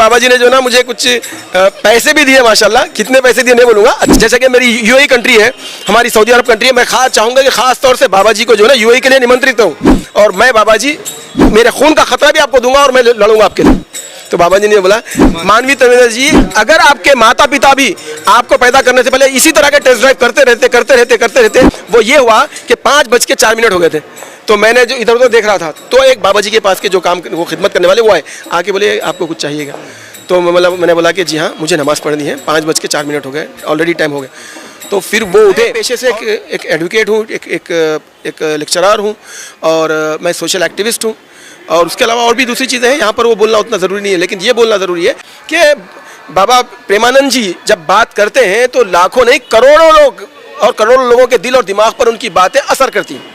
बाबा जी ने जो ना मुझे कुछ पैसे भी दिए माशाल्लाह, कितने पैसे दिए नहीं बोलूँगा। जैसे कि मेरी यूएई कंट्री है, हमारी सऊदी अरब कंट्री है, मैं खास चाहूँगा कि खास तौर से बाबा जी को जो है ना यूएई के लिए निमंत्रित हूँ, और मैं बाबा जी मेरे खून का खतरा भी आपको दूंगा और मैं लड़ूंगा आपके लिए। तो बाबा जी ने बोला, मानवी तवेदा जी, अगर आपके माता पिता भी आपको पैदा करने से पहले इसी तरह के टेस्ट ड्राइव करते रहते, वो ये हुआ कि 5:04 हो गए थे। तो मैंने जो इधर उधर देख रहा था, तो एक बाबा जी के पास के जो काम वो खिदमत करने वाले वो आए, आके बोले आपको कुछ चाहिएगा। तो मैंने बोला कि जी हाँ, मुझे नमाज़ पढ़नी है, 5:04 हो गए, ऑलरेडी टाइम हो गया। तो फिर वो उठे। पेशे से एक एडवोकेट हूँ, एक लेक्चरर हूँ, और मैं सोशल एक्टिविस्ट हूँ, और उसके अलावा और भी दूसरी चीज़ें हैं। यहाँ पर वो बोलना उतना ज़रूरी नहीं है, लेकिन ये बोलना ज़रूरी है कि बाबा प्रेमानंद जी जब बात करते हैं तो लाखों नहीं करोड़ों लोग और करोड़ों लोगों के दिल और दिमाग पर उनकी बातें असर करती हैं।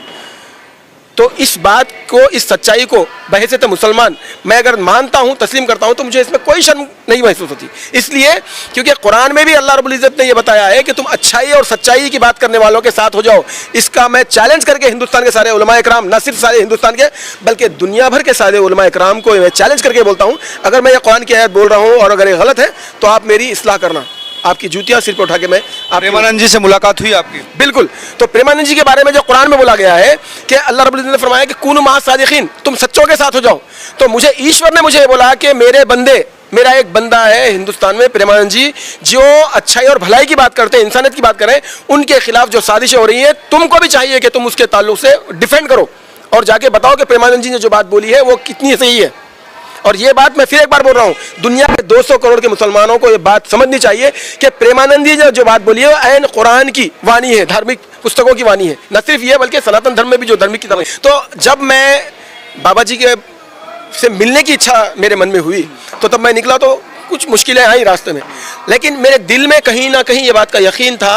तो इस बात को, इस सच्चाई को बहैसियत मुसलमान मैं अगर मानता हूँ, तस्लीम करता हूँ, तो मुझे इसमें कोई शर्म नहीं महसूस होती। इसलिए क्योंकि कुरान में भी अल्लाह रब्बुल इज़्ज़त ने यह बताया है कि तुम अच्छाई और सच्चाई की बात करने वालों के साथ हो जाओ। इसका मैं चैलेंज करके हिंदुस्तान के सारे उलमा इकराम, न सिर्फ सारे हिंदुस्तान के बल्कि दुनिया भर के सारे उलमा इकराम को मैं चैलेंज करके बोलता हूँ, अगर मैं ये कुरान की आयत बोल रहा हूँ और अगर ये गलत है तो आप मेरी इस्लाह करना। आपकी जूतियां सिर पर उठा के मैं। प्रेमानंद जी से मुलाकात हुई आपकी? बिल्कुल। तो प्रेमानंद जी के बारे में जो कुरान में बोला गया है कि अल्लाह रब्बुल इज़्ज़त ने फरमाया कि कुनु मा सादिकीन, तुम सच्चों के साथ हो जाओ। तो मुझे ईश्वर ने मुझे बोला कि मेरे बंदे, मेरा एक बंदा है हिंदुस्तान में प्रेमानंद जी, जो अच्छाई और भलाई की बात करते हैं, इंसानियत की बात करें, उनके खिलाफ जो साजिशें हो रही हैं, तुमको भी चाहिए कि तुम उसके ताल्लुक से डिफेंड करो और जाके बताओ कि प्रेमानंद जी ने जो बात बोली है वो कितनी सही है। और ये बात मैं फिर एक बार बोल रहा हूँ, दुनिया के 200 करोड़ के मुसलमानों को ये बात समझनी चाहिए कि प्रेमानंद जी ने जो बात बोली है ऐन कुरान की वाणी है, धार्मिक पुस्तकों की वाणी है। न सिर्फ ये बल्कि सनातन धर्म में भी जो धार्मिक किताबें। तो जब मैं बाबा जी के से मिलने की इच्छा मेरे मन में हुई, तो तब मैं निकला तो कुछ मुश्किलें आई रास्ते में, लेकिन मेरे दिल में कहीं ना कहीं ये बात का यकीन था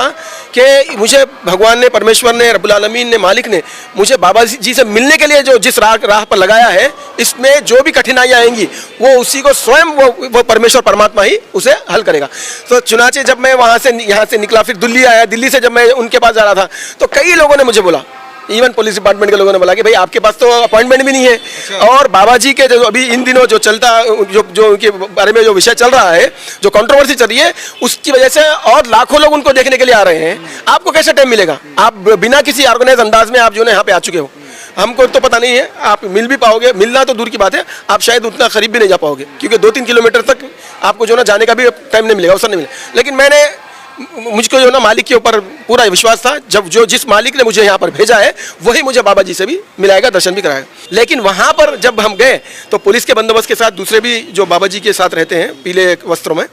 कि मुझे भगवान ने, परमेश्वर ने, रब्बुल आलमीन ने, मालिक ने मुझे बाबा जी से मिलने के लिए जो जिस राह पर लगाया है, इसमें जो भी कठिनाइयाँ आएंगी वो उसी को स्वयं वो परमेश्वर परमात्मा ही उसे हल करेगा। तो चुनाचे जब मैं वहाँ से यहाँ से निकला, फिर दिल्ली आया, दिल्ली से जब मैं उनके पास जा रहा था तो कई लोगों ने मुझे बोला, इवन पुलिस डिपार्टमेंट के लोगों ने बोला कि भाई आपके पास तो अपॉइंटमेंट भी नहीं है। और बाबा जी के जो अभी इन दिनों जो चलता, जो उनके बारे में जो विषय चल रहा है, जो कंट्रोवर्सी चल रही है, उसकी वजह से और लाखों लोग उनको देखने के लिए आ रहे हैं। आपको कैसे टाइम मिलेगा? आप बिना किसी ऑर्गेनाइज अंदाज में आप जो है यहाँ पे आ चुके हो, हमको तो पता नहीं है आप मिल भी पाओगे, मिलना तो दूर की बात है, आप शायद उतना करीब भी नहीं जा पाओगे, क्योंकि 2-3 किलोमीटर तक आपको जो ना जाने का भी टाइम नहीं मिलेगा, अवसर नहीं मिलेगा। लेकिन मुझको जो ना मालिक के ऊपर पूरा विश्वास था, जब जिस मालिक ने मुझे यहाँ पर भेजा है वही मुझे बाबा जी से भी मिलाएगा, दर्शन भी कराएगा। लेकिन वहाँ पर जब हम गए तो पुलिस के बंदोबस्त के साथ दूसरे भी जो बाबा जी के साथ रहते हैं पीले वस्त्रों में,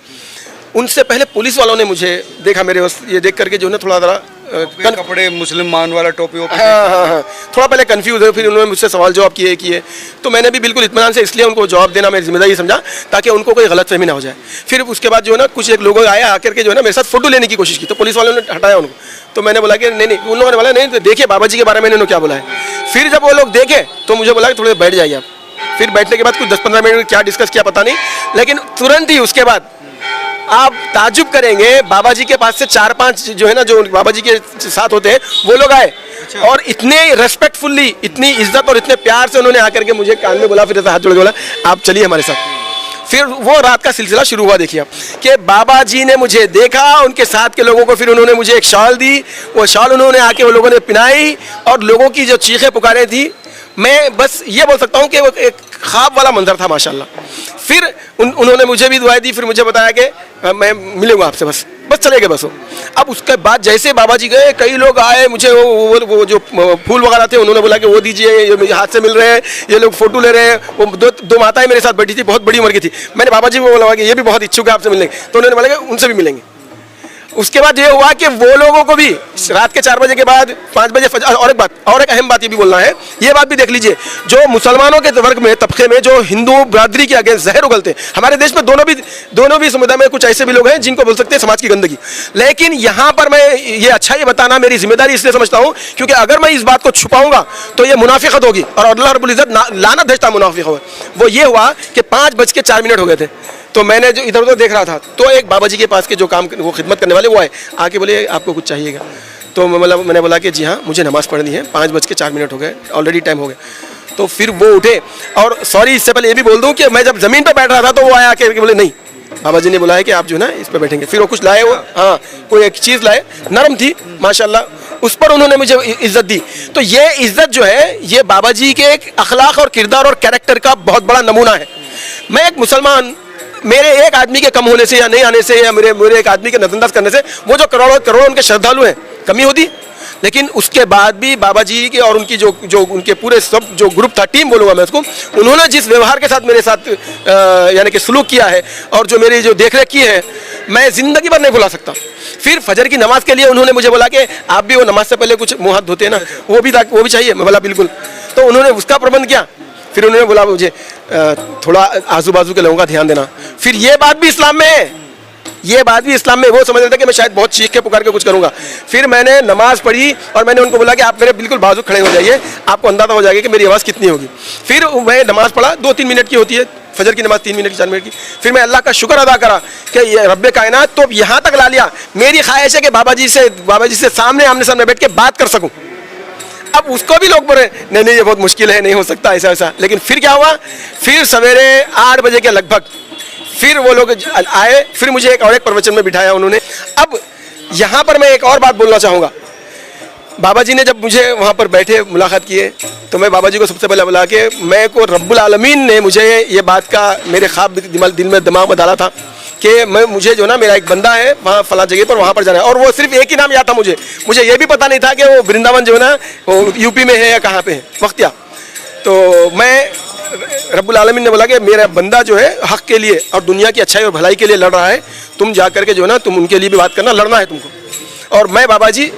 उनसे पहले पुलिस वालों ने मुझे देखा, मेरे ये देख करके जो है थोड़ा ज़रा कपड़े मुस्लिम मान वाला टोपी। हाँ, थोड़ा पहले कंफ्यूज है, फिर उन्होंने मुझसे सवाल जवाब किए। तो मैंने भी बिल्कुल इत्मीनान से इसलिए उनको जवाब देना मेरी जिम्मेदारी समझा ताकि उनको कोई गलतफहमी ना हो जाए। फिर उसके बाद जो है ना कुछ एक लोग आए, आकर के जो है ना मेरे साथ फोटो लेने की कोशिश की, तो पुलिस वालों ने हटाया उनको। तो मैंने बोला कि नहीं, उन लोगों ने बोला नहीं, देखिए बाबा जी के बारे में इन्होंने क्या बोला है। फिर जब वो लोग देखे तो मुझे बोला कि थोड़े बैठ जाइए आप। फिर बैठने के बाद कुछ 10-15 मिनट क्या डिस्कस किया पता नहीं, लेकिन तुरंत ही उसके बाद आप ताजुब करेंगे, बाबा जी के पास से 4-5 जो है ना, जो बाबा जी के साथ होते हैं वो लोग आए। और इतने रेस्पेक्टफुल्ली, इतनी इज्जत और इतने प्यार से उन्होंने आकर के मुझे कान में बोला, फिर ऐसा हाथ जोड़ के बोला आप चलिए हमारे साथ। फिर वो रात का सिलसिला शुरू हुआ। देखिए कि बाबा जी ने मुझे देखा, उनके साथ के लोगों को फिर उन्होंने मुझे एक शॉल दी, वो शॉल उन्होंने आके वो लोगों ने पिनाई, और लोगों की जो चीखें पुकारें थी, मैं बस ये बोल सकता हूँ कि वो एक ख्वाब वाला मंजर था माशाल्लाह। फिर उन्होंने मुझे भी दुआएं दी, फिर मुझे बताया कि मैं मिलूंगा आपसे, बस चले गए बस। अब उसके बाद जैसे बाबा जी गए, कई लोग आए, मुझे वो जो फूल वगैरह थे उन्होंने बोला कि वो दीजिए, ये मुझे हाथ से मिल रहे हैं, ये लोग फोटो ले रहे हैं। वो दो माताएं मेरे साथ बैठी थी, बहुत बड़ी उम्र की थी। मैंने बाबा जी को बोला कि ये भी बहुत इच्छुक है आपसे मिलने, तो उन्होंने बोला कि उनसे भी मिलेंगे। उसके बाद ये हुआ कि वो लोगों को भी रात के 4 बजे के बाद 5 बजे और एक अहम बात ये भी बोलना है, ये बात भी देख लीजिए, जो मुसलमानों के वर्ग में, तबके में जो हिंदू बरादरी के अगेंस्ट जहर उगलते हैं, हमारे देश में दोनों भी समुदाय में कुछ ऐसे भी लोग हैं जिनको बोल सकते हैं समाज की गंदगी। लेकिन यहाँ पर मैं ये अच्छा ये बताना मेरी जिम्मेदारी इसलिए समझता हूँ क्योंकि अगर मैं इस बात को छुपाऊंगा तो ये मुनाफिकत होगी, और अल्लाह रब्बुल इज़्ज़त लानत भेजता मुनाफिक हो। वो ये हुआ कि 5:04 हो गए थे। तो मैंने जो इधर उधर देख रहा था तो एक बाबा जी के पास के जो काम वो खिदमत करने वाले वो आए, आके बोले आपको कुछ चाहिएगा। तो मैंने बोला कि जी हाँ, मुझे नमाज़ पढ़नी है, 5:04 हो गए, ऑलरेडी टाइम हो गया। तो फिर वो उठे। और सॉरी, इससे पहले ये भी बोल दूं कि मैं जब ज़मीन पे बैठ रहा था तो वो आया के बोले नहीं, बाबा जी ने बुलाया कि आप जो है ना इस पे बैठेंगे। फिर वो कुछ लाए, वो हाँ कोई एक चीज़ लाए, नरम थी माशाल्लाह, उस पर उन्होंने मुझे इज्जत दी। तो ये इज्जत जो है ये बाबा जी के एक अखलाक और किरदार और कैरेक्टर का बहुत बड़ा नमूना है। मैं एक मुसलमान, मेरे एक आदमी के कम होने से या नहीं आने से या मेरे एक आदमी के नजरअंदाज करने से वो जो करोड़ों करोड़ों उनके श्रद्धालु हैं कमी होती, लेकिन उसके बाद भी बाबा जी के और उनकी जो उनके पूरे सब जो ग्रुप था, टीम बोलूँगा मैं उसको, उन्होंने जिस व्यवहार के साथ मेरे साथ यानी कि सलूक किया है और जो मेरी जो देखरेख की है, मैं ज़िंदगी भर नहीं भुला सकता। फिर फजर की नमाज के लिए उन्होंने मुझे बोला कि आप भी वो नमाज से पहले कुछ मुँह हाथ धोते हैं ना, वो भी चाहिए। मैं बोला बिल्कुल। तो उन्होंने उसका प्रबंध किया। फिर उन्होंने बोला मुझे थोड़ा आजू बाजू के लोगों का ध्यान देना। फिर ये बात भी इस्लाम में है, ये बात भी इस्लाम में, वो समझ रहे थे कि मैं शायद बहुत चीख के पुकार के कुछ करूंगा। फिर मैंने नमाज पढ़ी और मैंने उनको बोला कि आप मेरे बिल्कुल बाजू खड़े हो जाइए, आपको अंदाजा हो जाएगा कि मेरी आवाज़ कितनी होगी। फिर मैं नमाज पढ़ा, 2-3 मिनट की होती है फजर की नमाज, 3 मिनट की 4 मिनट की। फिर मैं अल्लाह का शुक्र अदा करा कि ये रब्बे कायनात तो यहाँ तक ला लिया। मेरी ख्वाहिश है कि बाबा जी से सामने आमने सामने बैठ के बात कर सकूँ। अब उसको भी लोग बोले नहीं ये बहुत मुश्किल है, नहीं हो सकता ऐसा ऐसा। लेकिन फिर क्या हुआ, फिर सवेरे 8 बजे के लगभग फिर वो लोग आए, फिर मुझे एक और एक प्रवचन में बिठाया उन्होंने। अब यहाँ पर मैं एक और बात बोलना चाहूँगा। बाबा जी ने जब मुझे वहाँ पर बैठे मुलाकात किए तो मैं बाबा जी को सबसे पहले बोला कि मैं को रब्बुल आलमीन ने मुझे ये बात का मेरे ख्वाब दिमाग में डाला था कि मुझे जो ना मेरा एक बंदा है वहाँ फला जगह पर, वहाँ पर जाना है। और वो सिर्फ एक ही नाम याद था मुझे ये भी पता नहीं था कि वो वृंदावन जो है ना वो यूपी में है या कहाँ पे है, वक्तिया। तो मैं रब्बुल आलमीन ने बोला कि मेरा बंदा जो है हक के लिए और दुनिया की अच्छाई और भलाई के लिए लड़ रहा है, तुम जा करके जो है ना तुम उनके लिए भी बात करना, लड़ना है तुमको। और मैं बाबा जी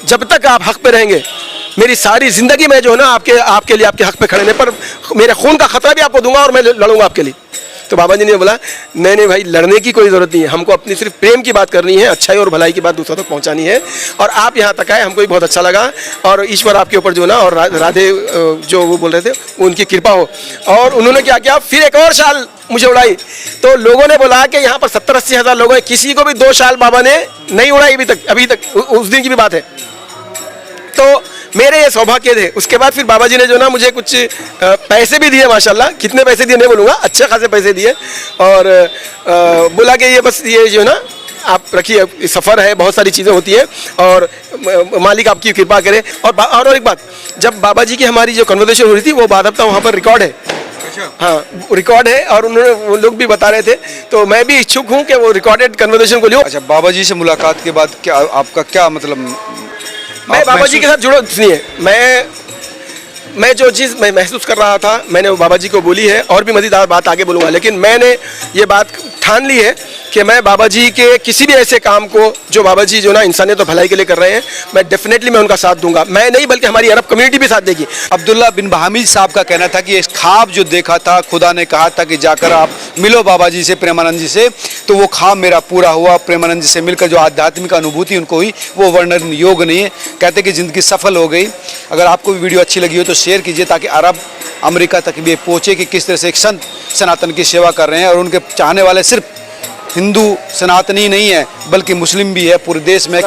जब तक आप हक पे रहेंगे, मेरी सारी ज़िंदगी में जो है ना आपके लिए, आपके हक पे खड़े रहने पर मेरे खून का खतरा भी आपको दूंगा और मैं लड़ूंगा आपके लिए। तो बाबा जी ने बोला नहीं भाई, लड़ने की कोई ज़रूरत नहीं है, हमको अपनी सिर्फ प्रेम की बात करनी है, अच्छाई और भलाई की बात दूसरों तक पहुंचानी है। और आप यहाँ तक आए, हमको भी बहुत अच्छा लगा। और ईश्वर आपके ऊपर जो ना और राधे जो वो बोल रहे थे उनकी कृपा हो। और उन्होंने क्या किया, फिर एक और शाल मुझे उड़ाई। तो लोगों ने बोला कि यहाँ पर 70-80 हज़ार लोग हैं, किसी को भी 2 शाल बाबा ने नहीं उड़ाई अभी तक उस दिन की भी बात है। तो मेरे ये सौभाग्य थे। उसके बाद फिर बाबा जी ने जो ना मुझे कुछ पैसे भी दिए, माशाल्लाह। कितने पैसे दिए नहीं बोलूँगा, अच्छे खासे पैसे दिए। और बोला कि ये बस ये जो ना आप रखिए, सफ़र है, बहुत सारी चीज़ें होती है और मालिक आपकी कृपा करे। और एक बात, जब बाबा जी की हमारी जो कन्वर्सेशन हो रही थी वो बादबता वहाँ पर रिकॉर्ड है। हाँ रिकॉर्ड है और वो लोग भी बता रहे थे। तो मैं भी इच्छुक हूँ कि वो रिकॉर्डेड कन्वर्सेशन को लियो। अच्छा, बाबा जी से मुलाकात के बाद क्या आपका क्या मतलब, मैं बाबा जी के साथ जुड़ा इसलिए मैं जो चीज़ मैं महसूस कर रहा था मैंने वो बाबा जी को बोली है और भी मज़ीदार बात आगे बोलूँगा। लेकिन मैंने ये बात ठान ली है कि मैं बाबा जी के किसी भी ऐसे काम को जो बाबा जी जो ना इंसानियत और भलाई के लिए कर रहे हैं, मैं डेफिनेटली मैं उनका साथ दूंगा। मैं नहीं बल्कि हमारी अरब कम्युनिटी भी साथ देगी। अब्दुल्ला बिन बहामिद साहब का कहना था कि इस ख्वाब जो देखा था, खुदा ने कहा था कि जाकर आप मिलो बाबा जी से, प्रेमानंद जी से, तो वो ख्वाब मेरा पूरा हुआ। प्रेमानंद जी से मिलकर जो आध्यात्मिक अनुभूति उनको हुई वो वर्णन योग नहीं है। कहते कि ज़िंदगी सफल हो गई। अगर आपको भी वीडियो अच्छी लगी हो तो शेयर कीजिए ताकि अरब अमेरिका तक भी पहुँचे कि किस तरह से एक संत सनातन की सेवा कर रहे हैं। और उनके चाहने वाले सिर्फ हिंदू सनातनी नहीं है बल्कि मुस्लिम भी है पूरे देश में।